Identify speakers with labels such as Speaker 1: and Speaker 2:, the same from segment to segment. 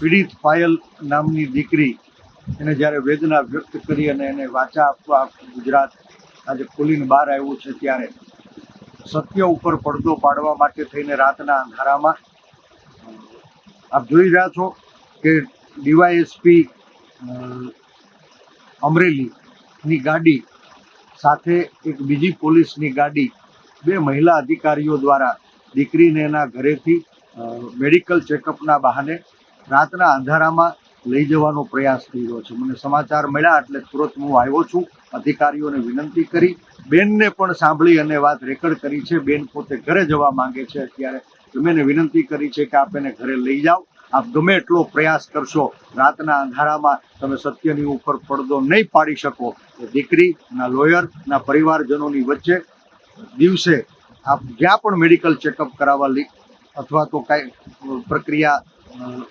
Speaker 1: પીડિત પાયલ નામની દીકરી એને જ્યારે વેદના વ્યક્ત કરી અને એને વાચા આપવા ગુજરાત આજે ખુલીને બહાર આવ્યું છે, ત્યારે સત્ય ઉપર પડદો પાડવા માટે થઈને રાતના અંધારામાં આપ જોઈ રહ્યા છો કે ડીવાયએસપી અમરેલીની ગાડી સાથે એક બીજી પોલીસની ગાડી, બે મહિલા અધિકારીઓ દ્વારા દીકરીને એના ઘરેથી મેડિકલ ચેકઅપના બહાને રાતના અંધારામાં લઈ જવાનો પ્રયાસ થઈ રહ્યો છે. મને સમાચાર મળ્યા એટલે તુરંત હું આવ્યો છું. અધિકારીઓને વિનંતી કરી, બેનને પણ સાંભળી અને વાત રેકર્ડ કરી છે. બેન પોતે ઘરે જવા માંગે છે. અત્યારે તમે એને વિનંતી કરી છે કે આપ એને ઘરે લઈ જાઓ. આપ ગમે એટલો પ્રયાસ કરશો, રાતના અંધારામાં તમે સત્યની ઉપર પડદો નહીં પાડી શકો. દીકરીના લોયરના પરિવારજનોની વચ્ચે દિવસે આપ જ્યાં પણ મેડિકલ ચેકઅપ કરાવવા અથવા તો કાંઈ પ્રક્રિયા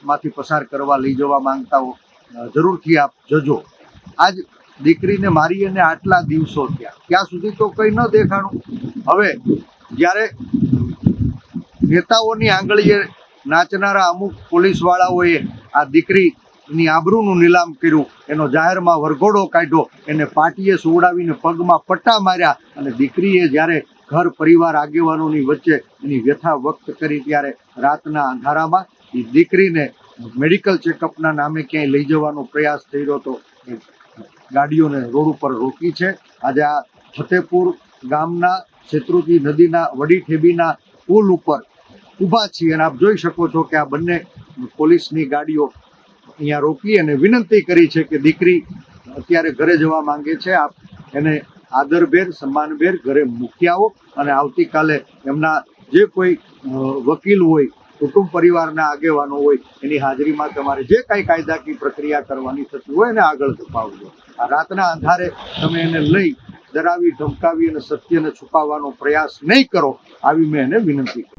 Speaker 1: માંથી પસાર કરવા લઈ જવા માંગતા હો, જરૂરથી આપ જજો. આજ દીકરીને મારી અને આટલા દિવસો થયા, ત્યાં સુધી તો કંઈ ન દેખાણું. હવે જ્યારે નેતાઓની આંગળીએ નાચનારા અમુક પોલીસવાળાઓએ આ દીકરીની આબરૂનું નીલામ કર્યું, એનો જાહેરમાં વરઘોડો કાઢ્યો, એને પાટીએ સુવડાવીને પગમાં પટ્ટા માર્યા અને દીકરીએ જ્યારે ઘર પરિવાર આગેવાનોની વચ્ચે એની વ્યથા વ્યક્ત કરી, ત્યારે રાતના અંધારામાં એ દીકરીને મેડિકલ ચેકઅપના નામે ક્યાંય લઈ જવાનો પ્રયાસ થઈ રહ્યો હતો. ગાડીઓને રોડ ઉપર રોકી છે. આજે આ ફતેપુર ગામના શેત્રુંજી નદીના વડી ઠેબીના પુલ ઉપર ઊભા છીએ અને આપ જોઈ શકો છો કે આ બંને પોલીસની ગાડીઓ અહીંયા રોકી અને વિનંતી કરી છે કે દીકરી અત્યારે ઘરે જવા માંગે છે, આપ એને આદરભેર સન્માનભેર ઘરે મૂકી આવો અને આવતીકાલે એમના જે કોઈ વકીલ હોય, કુટુંબ પરિવારના આગેવાનો હોય, એની હાજરીમાં તમારે જે કાંઈ કાયદાકીય પ્રક્રિયા કરવાની થતી હોય એને આગળ ધપાવજો. આ રાતના અંધારે તમે એને લઈ ડરાવી ધમકાવી અને સત્યને છુપાવવાનો પ્રયાસ નહીં કરો, આવી મેં એને વિનંતી કરી.